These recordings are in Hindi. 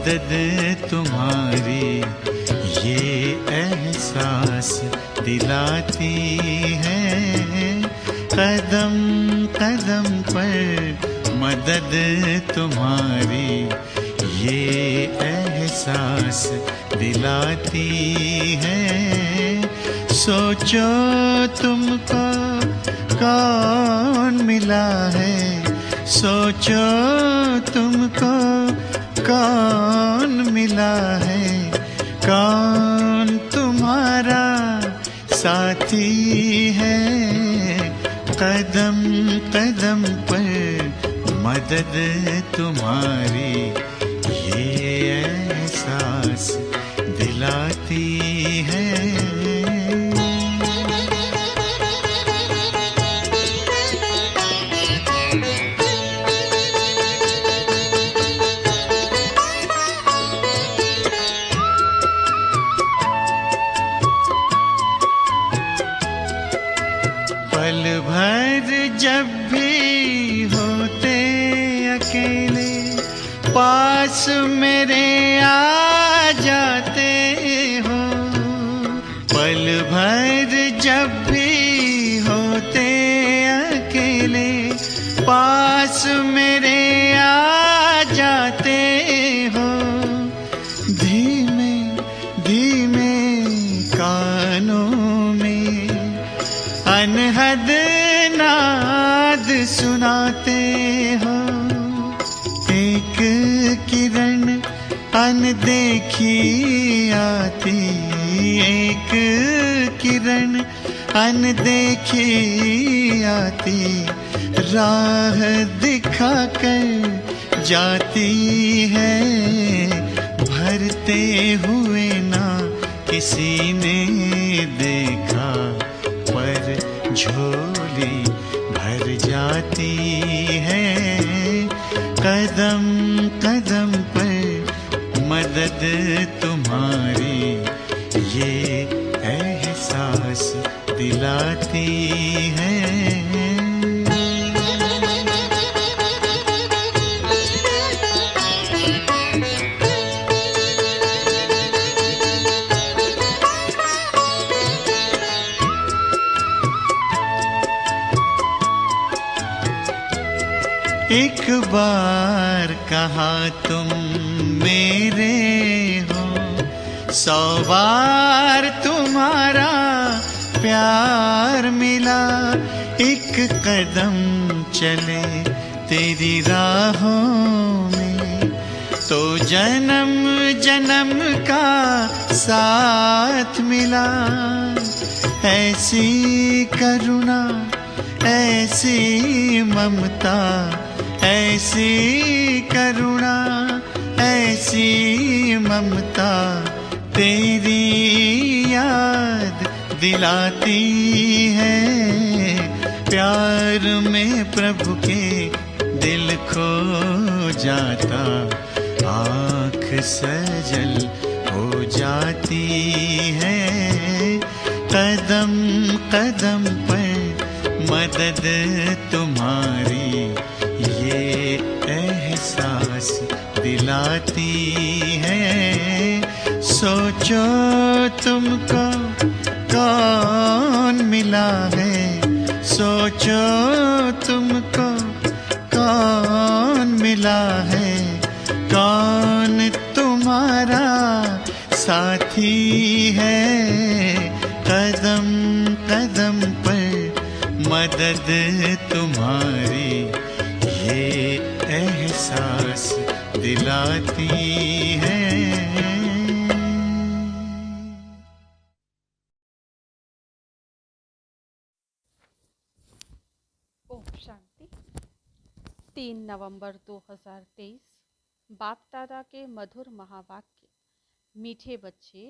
मदद तुम्हारी ये एहसास दिलाती है। कदम कदम पर मदद तुम्हारी ये एहसास दिलाती है। सोचो तुमको कौन मिला है, सोचो तुमको कौन मिला है, कौन तुम्हारा साथी है। कदम कदम पर मदद तुम्हारी ये एहसास दिलाती है। पल भर जब भी होते अकेले पास मेरे आ जाते हो। पल भर जब भी होते अकेले पास मेरे आ जाते हो। धीमे धीमे कानों में अनहद नाद सुनाते हो। एक किरण अनदेखी आती, एक किरण अनदेखी आती, राह दिखाकर जाती है। भरते हुए ना किसी ने देखा पर झोली भर जाती है। कदम कदम पर मदद तुम्हारी ये एहसास दिलाती है। एक बार कहा तुम मेरे हो, 100 बार तुम्हारा प्यार मिला। एक कदम चले तेरी राहों में तो जन्म जन्म का साथ मिला। ऐसी करुणा ऐसी ममता, ऐसी करुणा ऐसी ममता तेरी याद दिलाती है। प्यार में प्रभु के दिल खो जाता, आँख सजल हो जाती है। कदम कदम पर मदद तुम्हारी ये एहसास दिलाती है। सोचो तुमको कौन मिला है, सोचो तुमको कौन मिला है, कौन तुम्हारा साथी है। कदम कदम पर मदद तुम्हारी ये एहसास दिलाती है। ओम शांति। 3 नवंबर 2023 बाप दादा के मधुर महावाक्य। मीठे बच्चे,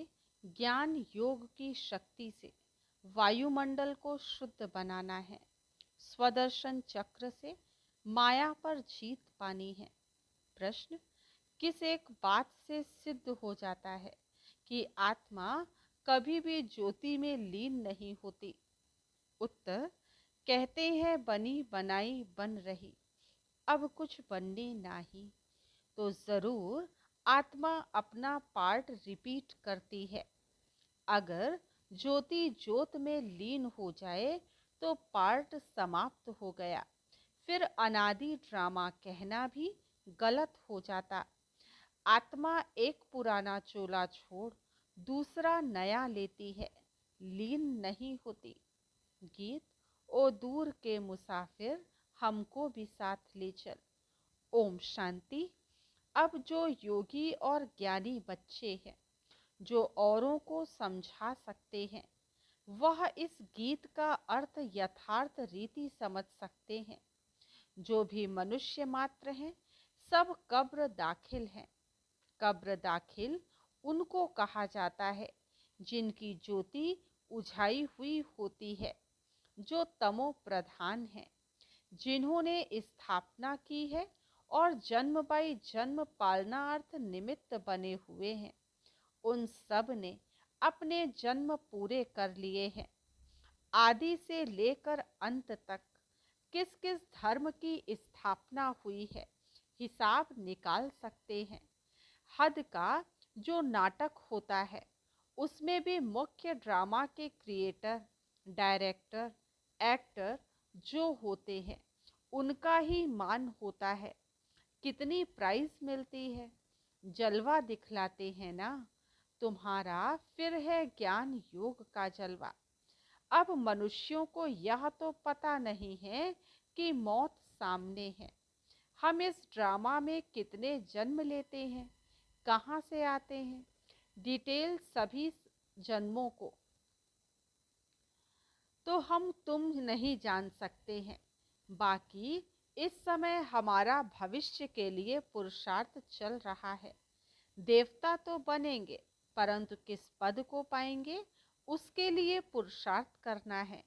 ज्ञान योग की शक्ति से वायुमंडल को शुद्ध बनाना है। स्वदर्शन चक्र से माया पर जीत पानी है। प्रश्न, किस एक बात से सिद्ध हो जाता है कि आत्मा कभी भी ज्योति में लीन नहीं होती? उत्तर, कहते हैं बनी बनाई बन रही, अब कुछ बनने नाही। तो जरूर आत्मा अपना पार्ट रिपीट करती है। अगर ज्योति ज्योत में लीन हो जाए तो पार्ट समाप्त हो गया। फिर अनादि ड्रामा कहना भी गलत हो जाता। आत्मा एक पुराना चोला छोड़ दूसरा नया लेती है, लीन नहीं होती। गीत ओ दूर के मुसाफिर हमको भी साथ ले चल। ओम शांति। अब जो योगी और ज्ञानी बच्चे हैं, जो औरों को समझा सकते हैं, वह इस गीत का अर्थ यथार्थ रीति समझ सकते हैं। जो भी मनुष्य मात्र हैं, सब कब्र दाखिल हैं। कब्र दाखिल उनको कहा जाता है जिनकी ज्योति उझाई हुई होती है, जो तमो प्रधान है, जिन्होंने स्थापना की है और जन्म बाई जन्म पालनार्थ निमित्त बने हुए हैं। उन सब ने अपने जन्म पूरे कर लिए हैं। आदि से लेकर अंत तक किस किस धर्म की स्थापना हुई है, हिसाब निकाल सकते हैं। हद का जो नाटक होता है, उसमें भी मुख्य ड्रामा के क्रिएटर, डायरेक्टर, एक्टर जो होते हैं, उनका ही मान होता है। कितनी प्राइज मिलती है, जलवा दिखलाते हैं ना। तुम्हारा फिर है ज्ञान योग का जलवा। अब मनुष्यों को यह तो पता नहीं है कि मौत सामने है। हम इस ड्रामा में कितने जन्म लेते हैं, कहाँ से आते हैं, डिटेल सभी जन्मों को तो हम तुम नहीं जान सकते हैं। बाकी इस समय हमारा भविष्य के लिए पुरुषार्थ चल रहा है। देवता तो बनेंगे, परंतु किस पद को पाएंगे, उसके लिए पुरुषार्थ करना है।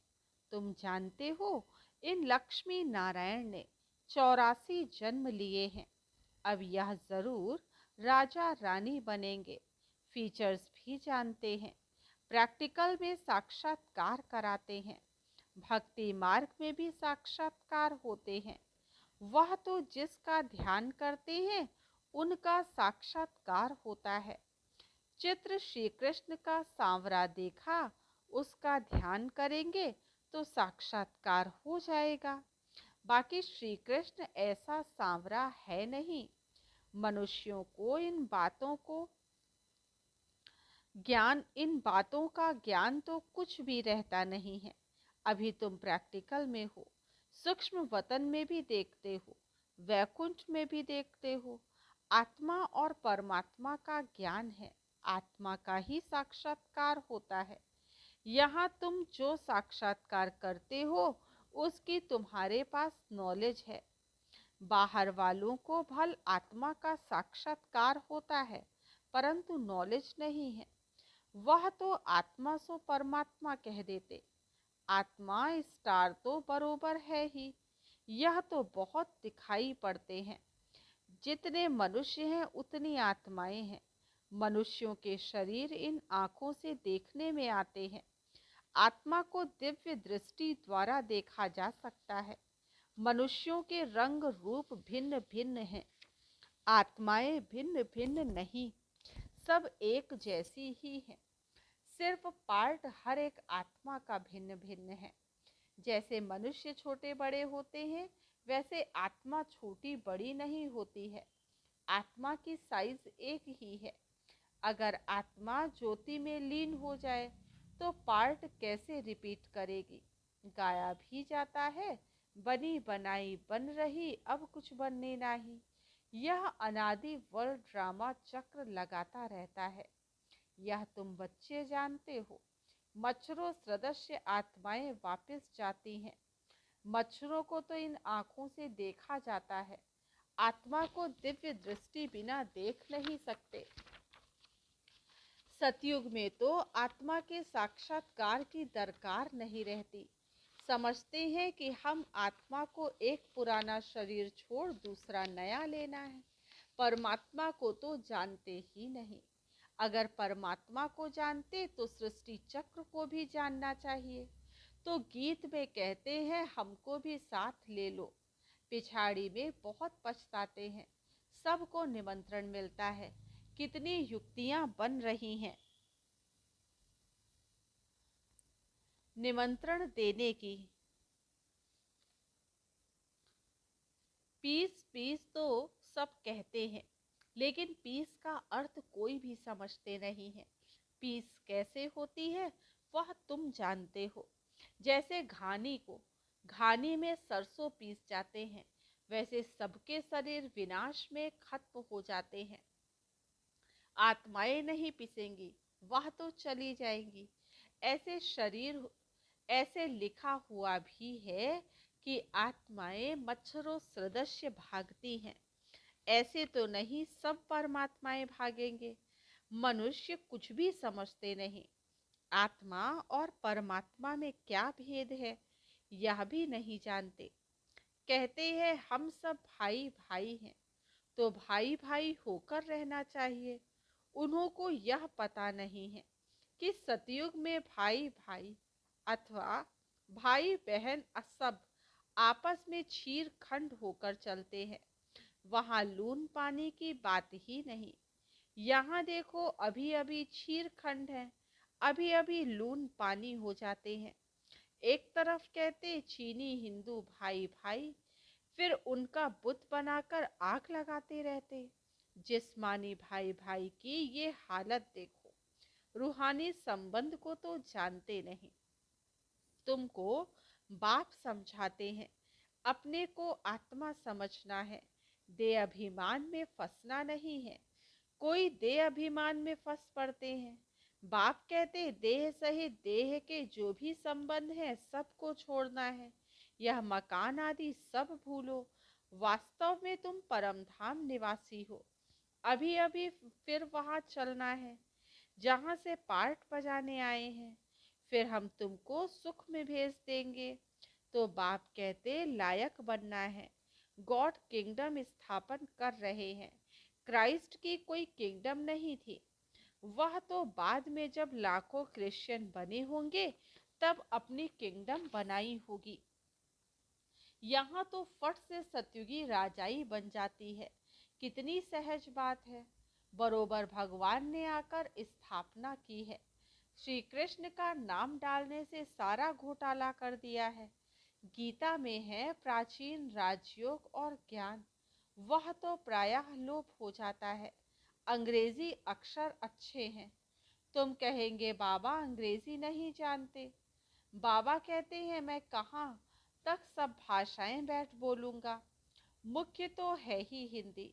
तुम जानते हो, इन लक्ष्मी नारायण ने 84 जन्म लिए हैं। अब यह जरूर राजा रानी बनेंगे। फीचर्स भी जानते हैं, प्रैक्टिकल में साक्षात्कार कराते हैं, भक्ति मार्ग में भी साक्षात्कार होते हैं। वह तो जिसका ध्यान करते हैं उनका साक्षात्कार होता है। चित्र श्री कृष्ण का सांवरा देखा, उसका ध्यान करेंगे तो साक्षात्कार हो जाएगा। बाकी श्री कृष्ण ऐसा सांवरा है नहीं। मनुष्यों को इन बातों का ज्ञान तो कुछ भी रहता नहीं है। अभी तुम प्रैक्टिकल में हो, सूक्ष्म वतन में भी देखते हो, वैकुंठ में भी देखते हो। आत्मा और परमात्मा का ज्ञान है, आत्मा का ही साक्षात्कार होता है। यहाँ तुम जो साक्षात्कार करते हो उसकी तुम्हारे पास नॉलेज है। बाहर वालों को भल आत्मा का साक्षात्कार होता है, परंतु नॉलेज नहीं है। वह तो आत्मा सो परमात्मा कह देते। आत्मा स्टार तो बरोबर है ही, यह तो बहुत दिखाई पड़ते हैं। जितने मनुष्य हैं उतनी आत्माएं हैं। मनुष्यों के शरीर इन आँखों से देखने में आते हैं। आत्मा को दिव्य दृष्टि द्वारा देखा जा सकता है। मनुष्यों के रंग रूप भिन्न भिन्न हैं, आत्माएं भिन्न भिन्न नहीं, सब एक जैसी ही हैं। सिर्फ पार्ट हर एक आत्मा का भिन्न भिन्न है। जैसे मनुष्य छोटे बड़े होते हैं, वैसे आत्मा छोटी बड़ी नहीं होती है। आत्मा की साइज एक ही है। अगर आत्मा ज्योति में लीन हो जाए तो पार्ट कैसे रिपीट करेगी। गाया भी जाता है, बनी बनाई बन रही, अब कुछ बनने नहीं। यह अनादि वर्ल्ड ड्रामा चक्र लगाता रहता है। यह तुम बच्चे जानते हो। मच्छरों सदृश आत्माएं वापस जाती हैं। मच्छरों को तो इन आँखों से देखा जाता है, आत्मा को दिव्य दृष्टि बिना देख नहीं सकते। सतयुग में तो आत्मा के साक्षात्कार की दरकार नहीं रहती। समझते हैं कि हम आत्मा को एक पुराना शरीर छोड़ दूसरा नया लेना है। परमात्मा को तो जानते ही नहीं। अगर परमात्मा को जानते तो सृष्टि चक्र को भी जानना चाहिए। तो गीत में कहते हैं हमको भी साथ ले लो। पिछाड़ी में बहुत पछताते हैं। सबको निमंत्रण मिलता है, कितनी युक्तियां बन रही हैं निमंत्रण देने की। पीस पीस तो सब कहते हैं, लेकिन पीस का अर्थ कोई भी समझते नहीं है। पीस कैसे होती है वह तुम जानते हो। जैसे घानी में सरसों पीस जाते हैं, वैसे सबके शरीर विनाश में खत्म हो जाते हैं। आत्माएं नहीं पिसेंगी, वह तो चली जाएंगी। ऐसे शरीर ऐसे लिखा हुआ भी है कि आत्माएं मच्छरों सदृश भागती हैं। ऐसे तो नहीं सब परमात्माएं भागेंगे। मनुष्य कुछ भी समझते नहीं। आत्मा और परमात्मा में क्या भेद है यह भी नहीं जानते। कहते हैं हम सब भाई भाई हैं, तो भाई भाई होकर रहना चाहिए। उन्हों को यह पता नहीं है कि सतयुग में भाई भाई अथवा भाई बहन सब आपस में छीर खंड होकर चलते हैं। वहां लून पानी की बात ही नहीं। यहाँ देखो अभी अभी छीर खंड है, अभी अभी लून पानी हो जाते हैं। एक तरफ कहते चीनी हिंदू भाई भाई, फिर उनका बुत बनाकर आग लगाते रहते। जिस्मानी भाई भाई की ये हालत देखो। रूहानी संबंध को तो जानते नहीं। तुमको बाप समझाते हैं, अपने को आत्मा समझना है, देह अभिमान में फंसना नहीं है। कोई देह अभिमान में फंस पड़ते हैं। बाप कहते देह सहित देह के जो भी संबंध है सबको छोड़ना है। यह मकान आदि सब भूलो। वास्तव में तुम परमधाम निवासी हो। अभी अभी फिर वहां चलना है जहां से पार्ट बजाने आए हैं। फिर हम तुमको सुख में भेज देंगे। तो बाप कहते लायक बनना है। गॉड किंगडम स्थापन कर रहे हैं। क्राइस्ट की कोई किंगडम नहीं थी। वह तो बाद में जब लाखों क्रिश्चियन बने होंगे तब अपनी किंगडम बनाई होगी। यहाँ तो फट से सतयुगी राजाई बन जाती है। कितनी सहज बात है। बरोबर भगवान ने आकर स्थापना की है। श्री कृष्ण का नाम डालने से सारा घोटाला कर दिया है। गीता में है प्राचीन राजयोग और ज्ञान, वह तो प्रायः लोप हो जाता है। अंग्रेजी अक्षर अच्छे हैं। तुम कहेंगे बाबा अंग्रेजी नहीं जानते। बाबा कहते हैं मैं कहाँ तक सब भाषाएं बैठ बोलूँगा। मुख्य तो है ही हिंदी,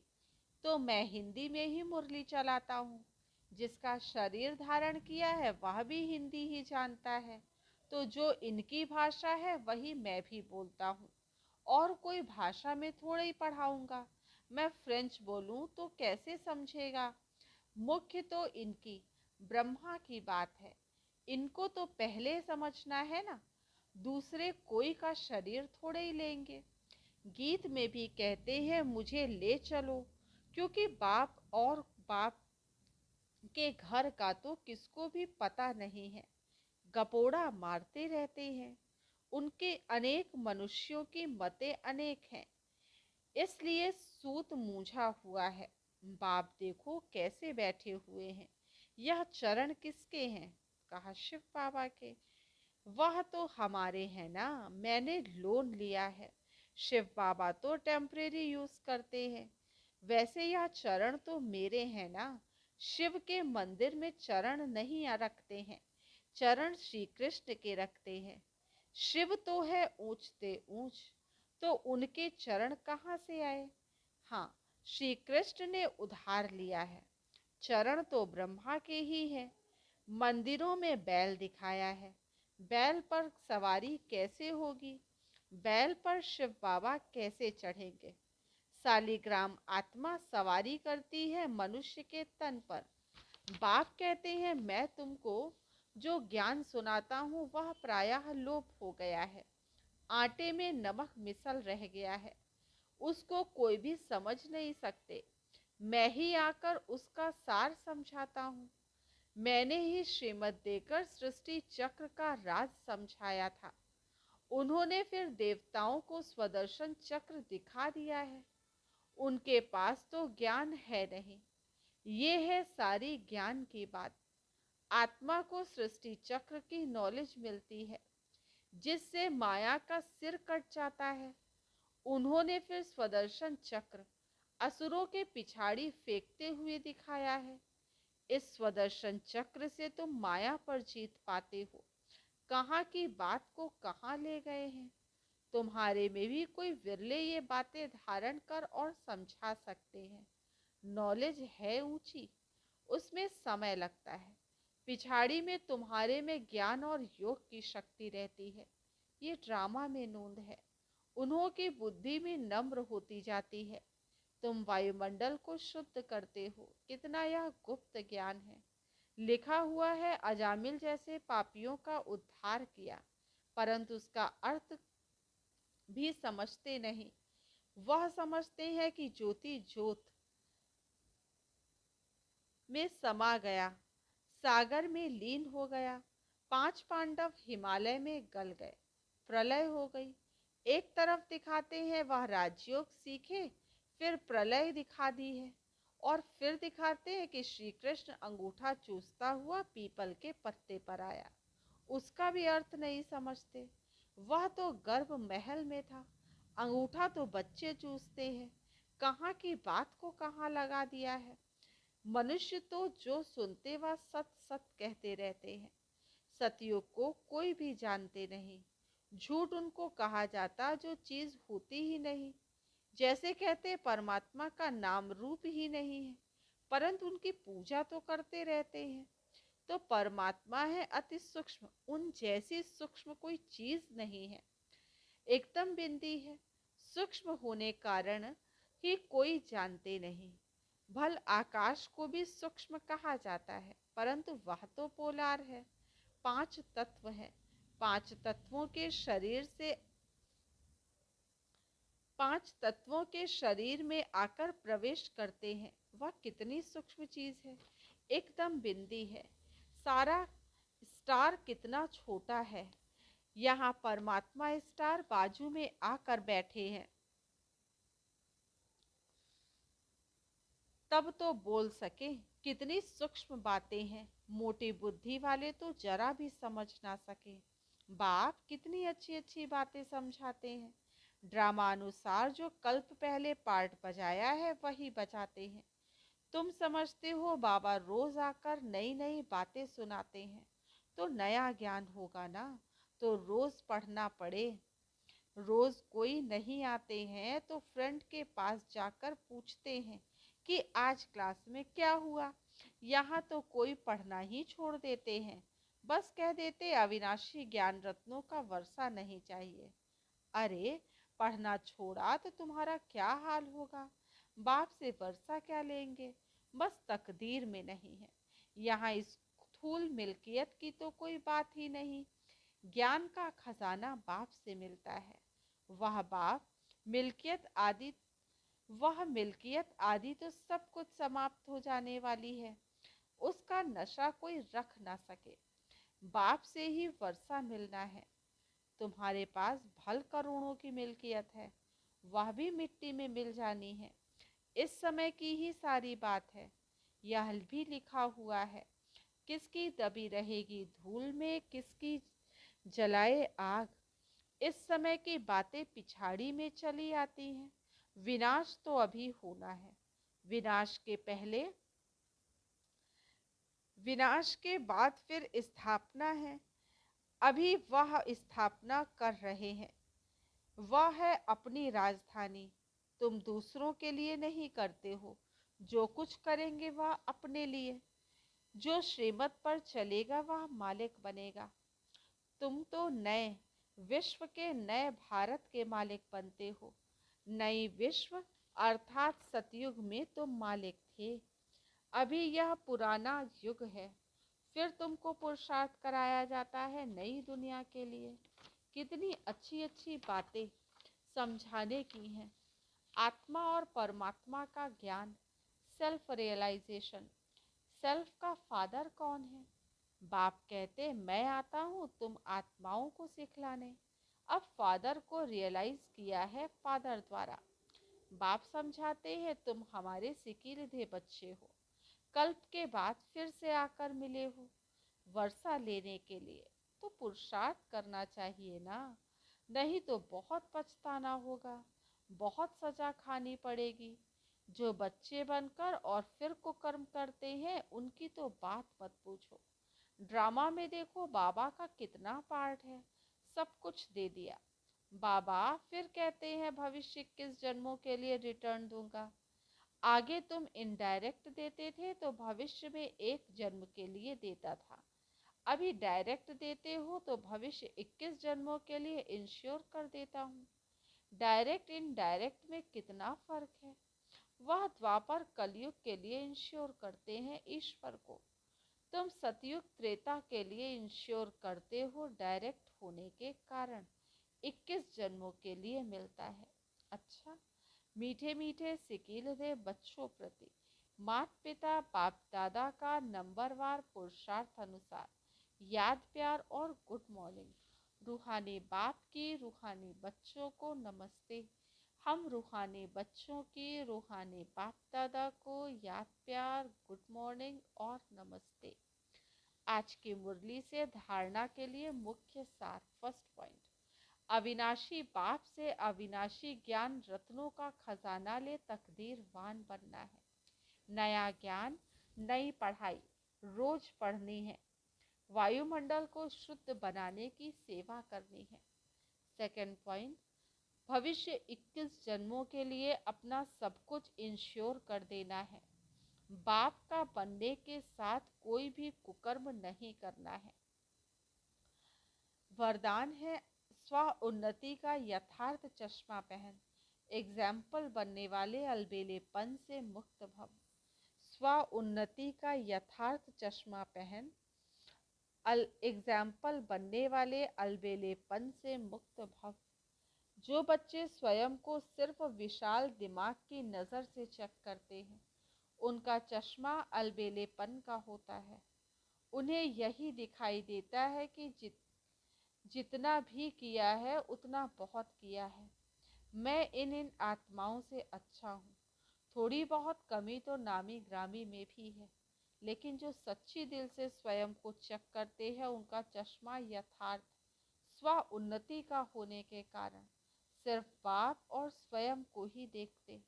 तो मैं हिंदी में ही मुरली चलाता हूँ। जिसका शरीर धारण किया है वह भी हिंदी ही जानता है, तो जो इनकी भाषा है वही मैं भी बोलता हूँ। और कोई भाषा में थोड़ा ही पढ़ाऊँगा। मैं फ्रेंच बोलूँ तो कैसे समझेगा। मुख्य तो इनकी ब्रह्मा की बात है। इनको तो पहले समझना है ना। दूसरे कोई का शरीर थोड़े ही लेंगे। गीत में भी कहते हैं मुझे ले चलो, क्योंकि बाप और बाप के घर का तो किसको भी पता नहीं है। गपोड़ा मारते रहते हैं। उनके अनेक मनुष्यों की मतें अनेक हैं, इसलिए सूत मूझा हुआ है। बाप देखो कैसे बैठे हुए हैं। यह चरण किसके हैं? कहा शिव बाबा के। वह तो हमारे हैं ना, मैंने लोन लिया है। शिव बाबा तो टेम्परेरी यूज करते हैं। वैसे यह चरण तो मेरे हैं ना। शिव के मंदिर में चरण नहीं रखते हैं, चरण श्री कृष्ण के रखते हैं। शिव तो है ऊंचते ऊंच, तो उनके चरण कहाँ से आए? हाँ, श्री कृष्ण ने उधार लिया है। चरण तो ब्रह्मा के ही है। मंदिरों में बैल दिखाया है। बैल पर सवारी कैसे होगी? बैल पर शिव बाबा कैसे चढ़ेंगे? सालिग्राम आत्मा सवारी करती है मनुष्य के तन पर। बाप कहते हैं मैं तुमको जो ज्ञान सुनाता हूँ वह प्रायः लोप हो गया है। आटे में नमक मिसल रह गया है, उसको कोई भी समझ नहीं सकते। मैं ही आकर उसका सार समझाता हूँ। मैंने ही श्रीमत देकर सृष्टि चक्र का राज समझाया था। उन्होंने फिर देवताओं को स्वदर्शन चक्र दिखा दिया है। उनके पास तो ज्ञान है नहीं। ये है सारी ज्ञान की बात। आत्मा को सृष्टि चक्र की नॉलेज मिलती है, जिससे माया का सिर कट जाता है। उन्होंने फिर स्वदर्शन चक्र असुरों के पिछाड़ी फेंकते हुए दिखाया है। इस स्वदर्शन चक्र से तुम माया पर जीत पाते हो। कहाँ की बात को कहाँ ले गए हैं। तुम्हारे में भी कोई विरले ये बातें धारण कर और समझा सकते हैं। नॉलेज है ऊंची, उसमें समय लगता है। पिछाड़ी में तुम्हारे में ज्ञान और योग की शक्ति रहती है। ये ड्रामा में नूंद है। उन्हों की बुद्धि में नम्र होती जाती है। तुम वायुमंडल को शुद्ध करते हो। कितना यह गुप्त ज्ञान है। लिखा हुआ है अजामिल जैसे पापियों का उद्धार किया, परंतु उसका अर्थ भी समझते नहीं। वह समझते हैं कि ज्योति ज्योत में समा गया, सागर में लीन हो गया। 5 पांडव हिमालय में गल गए, प्रलय हो गई। एक तरफ दिखाते हैं वह राजयोग सीखे, फिर प्रलय दिखा दी है, और फिर दिखाते हैं कि श्री कृष्ण अंगूठा चूसता हुआ पीपल के पत्ते पर आया। उसका भी अर्थ नहीं समझते। वह तो गर्भ महल में था, अंगूठा तो बच्चे चूसते हैं। कहाँ की बात को कहाँ लगा दिया है। मनुष्य तो जो सुनते वह सत सत कहते रहते हैं। सतयुग को कोई भी जानते नहीं। झूठ उनको कहा जाता जो चीज होती ही नहीं। जैसे कहते परमात्मा का नाम रूप ही नहीं है, परंतु उनकी पूजा तो करते रहते हैं। तो परमात्मा है अति सूक्ष्म, उन जैसी सूक्ष्म कोई चीज नहीं है। एकदम बिंदी है। सूक्ष्म होने कारण ही कोई जानते नहीं। भल आकाश को भी सूक्ष्म कहा जाता है, परंतु वह तो पोलार है। 5 तत्व है। 5 तत्वों के शरीर से 5 तत्वों के शरीर में आकर प्रवेश करते हैं। वह कितनी सूक्ष्म चीज है। एकदम बिंदी है। सारा स्टार कितना छोटा है। यहाँ परमात्मा स्टार बाजू में आकर बैठे हैं, तब तो बोल सके। कितनी सूक्ष्म बातें हैं। मोटी बुद्धि वाले तो जरा भी समझ ना सके। बाप कितनी अच्छी अच्छी बातें समझाते हैं। ड्रामा अनुसार जो कल्प पहले पार्ट बजाया है वही बजाते हैं। तुम समझते हो बाबा रोज आकर नई नई बातें सुनाते हैं, तो नया ज्ञान होगा ना, तो रोज पढ़ना पड़े। रोज कोई नहीं आते हैं तो फ्रेंड के पास जाकर पूछते हैं कि आज क्लास में क्या हुआ। यहाँ तो कोई पढ़ना ही छोड़ देते हैं। बस कह देते अविनाशी ज्ञान रत्नों का वर्षा नहीं चाहिए। अरे पढ़ना छोड़ा तो तुम्हारा क्या हाल होगा। बाप से वर्षा क्या लेंगे। बस तकदीर में नहीं है। यहाँ इस स्थूल मिल्कियत की तो कोई बात ही नहीं। ज्ञान का खजाना बाप से मिलता है। वह बाप मिल्कियत आदि वह मिल्कियत आदि तो सब कुछ समाप्त हो जाने वाली है। उसका नशा कोई रख ना सके। बाप से ही वर्षा मिलना है। तुम्हारे पास भल करोड़ों की मिल्कियत है, वह भी मिट्टी में मिल जानी है। इस समय की ही सारी बात है। यह भी लिखा हुआ है, किसकी दबी रहेगी धूल में, किसकी जलाए आग। इस समय की बातें पिछाड़ी में चली आती हैं। विनाश तो अभी होना है। विनाश के पहले, विनाश के बाद फिर स्थापना है। अभी वह स्थापना कर रहे हैं। वह है अपनी राजधानी। तुम दूसरों के लिए नहीं करते हो। जो कुछ करेंगे वह अपने लिए। जो श्रीमत पर चलेगा वह मालिक बनेगा। तुम तो नए विश्व के, नए भारत के मालिक बनते हो। नई विश्व अर्थात सतयुग में तुम मालिक थे। अभी यह पुराना युग है। फिर तुमको पुरुषार्थ कराया जाता है नई दुनिया के लिए। कितनी अच्छी अच्छी बातें समझाने की हैं। आत्मा और परमात्मा का ज्ञान, सेल्फ रियलाइजेशन। सेल्फ का फादर कौन है। बाप कहते मैं आता हूँ तुम आत्माओं को सिखलाने। अब फादर को रियलाइज किया है फादर द्वारा। बाप समझाते हैं तुम हमारे सिकीलधे बच्चे हो। कल्प के बाद फिर से आकर मिले हो वर्षा लेने के लिए, तो पुरुषार्थ करना चाहिए ना, नहीं तो बहुत पछताना होगा, बहुत सजा खानी पड़ेगी। जो बच्चे बनकर और फिर कुकर्म करते हैं उनकी तो बात मत पूछो। ड्रामा में देखो बाबा का कितना पार्ट है, सब कुछ दे दिया। बाबा फिर कहते हैं भविष्य 21 जन्मों के लिए रिटर्न दूंगा। आगे तुम इनडायरेक्ट देते थे तो भविष्य में 1 जन्म के लिए देता था, अभी डायरेक्ट देते हो तो भविष्य 21 जन्मों के लिए इंश्योर कर देता हूँ। डायरेक्ट इनडायरेक्ट में कितना फर्क है। वह द्वापर कलयुग के लिए इंश्योर करते हैं ईश्वर को, तुम सतयुग त्रेता के लिए इंश्योर करते हो डायरेक्ट होने के कारण 21 जन्मों के लिए मिलता है। अच्छा, मीठे मीठे सिकील दे बच्चों प्रति माता पिता बाप दादा का नंबरवार पुरुषार्थ अनुसार याद प्यार और गुड मॉर्निंग। रूहानी बाप की रूहानी बच्चों को नमस्ते। हम रूहानी बच्चों की रूहानी बाप दादा को याद प्यार गुड मॉर्निंग और नमस्ते। आज की मुरली से धारणा के लिए मुख्य सार। फर्स्ट पॉइंट, अविनाशी बाप से अविनाशी ज्ञान रत्नों का खजाना ले तकदीरवान बनना है। नया ज्ञान, नई पढ़ाई रोज पढ़नी है। वायुमंडल को शुद्ध बनाने की सेवा करनी है। सेकंड पॉइंट, भविष्य 21 जन्मों के लिए अपना सब कुछ इंश्योर कर देना है। बाप का बनने के साथ कोई भी कुकर्म नहीं करना है। वरदान है स्व उन्नति का यथार्थ चश्मा पहन, एग्जाम्पल बनने वाले अलबेलेपन से मुक्त भव। स्व उन्नति का यथार्थ चश्मा पहन, एग्जाम्पल बनने वाले अलबेलेपन से मुक्त भव। जो बच्चे स्वयं को सिर्फ विशाल दिमाग की नज़र से चेक करते हैं उनका चश्मा अलबेलेपन का होता है। उन्हें यही दिखाई देता है कि जितना भी किया है उतना बहुत किया है। मैं इन आत्माओं से अच्छा हूँ। थोड़ी बहुत कमी तो नामी ग्रामी में भी है, लेकिन जो सच्ची दिल से स्वयं को चेक करते हैं उनका चश्मा यथार्थ स्व उन्नति का होने के कारण सिर्फ बाप और स्वयं को ही देखते,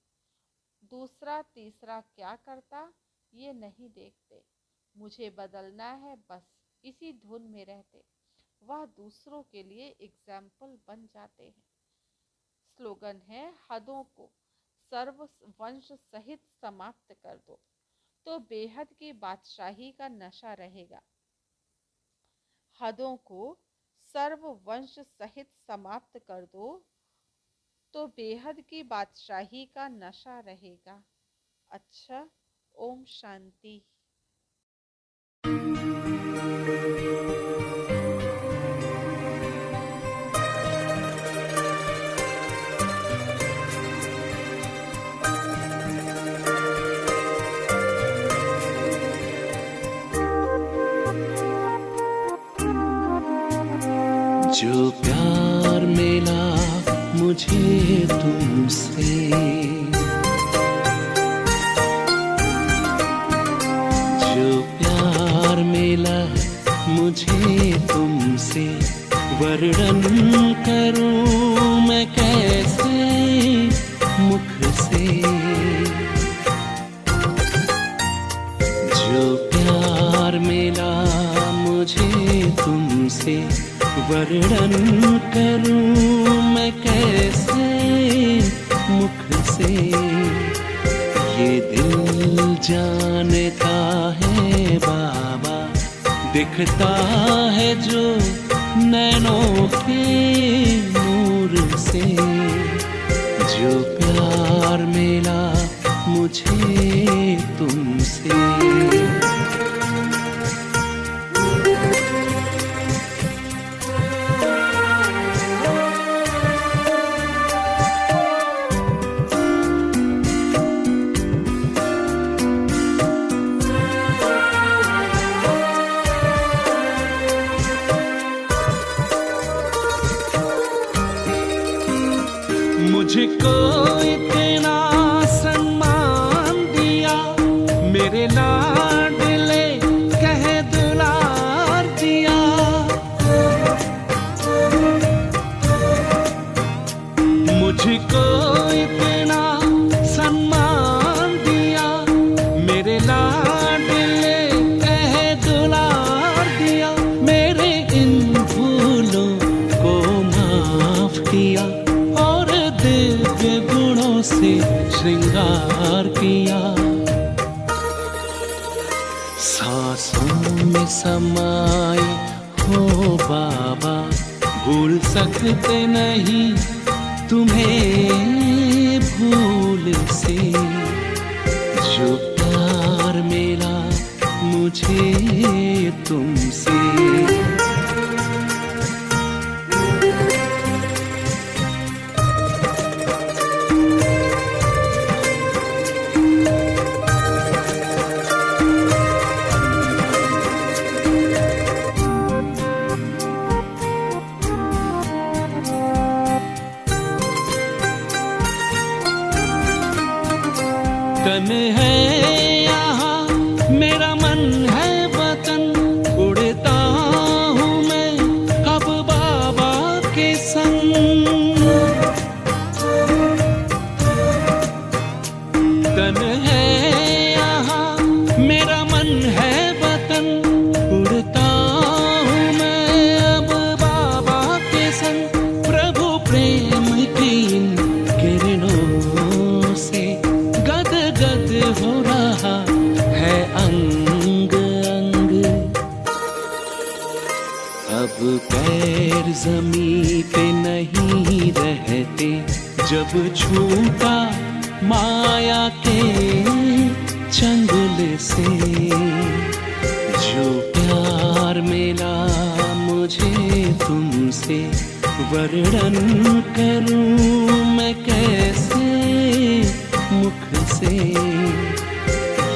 दूसरा तीसरा क्या करता ये नहीं देखते। मुझे बदलना है, बस इसी धुन में रहते। वह दूसरों के लिए एग्जाम्पल बन जाते हैं। स्लोगन है, हदों को सर्व वंश सहित समाप्त कर दो तो बेहद की बादशाही का नशा रहेगा। हदों को सर्व वंश सहित समाप्त कर दो तो बेहद की बादशाही का नशा रहेगा। अच्छा, ओम शांति। जो प्यार मिला मुझे तुमसे, जो प्यार मिला मुझे तुमसे, वर्णन करूं मैं कैसे मुख से। जो प्यार मिला मुझे तुमसे, वर्णन करूं मैं कैसे मुख से। ये दिल जानता है बाबा, दिखता है जो नैनों के नूर से। जो प्यार मिला मुझे तुमसे, मुझको इतना सम्मान दिया मेरे लाल आंसू में समाए हो बाबा, भूल सकते नहीं तुम्हें भूल से। जो प्यार मिला मुझे तुमसे, तन है यहाँ मेरा मन है वतन, उड़ता हूँ मैं अब बाबा के संग। तन है यहाँ मेरा मन है वतन, उड़ता हूँ मैं अब बाबा के संग। प्रभु प्रेम की इन किरणों से गद हो रहा है अंग अंग। अब पैर जमीन पे नहीं रहते, जब छूटा माया के चंगुल से। जो प्यार मिला मुझे तुमसे, वर्णन करूं मैं कैसे मुख से।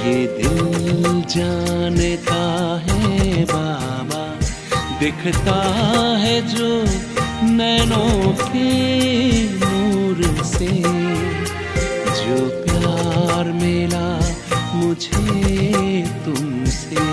ये दिल जानता है बाबा, दिखता है जो नैनों के नूर से। जो प्यार मिला मुझे तुमसे।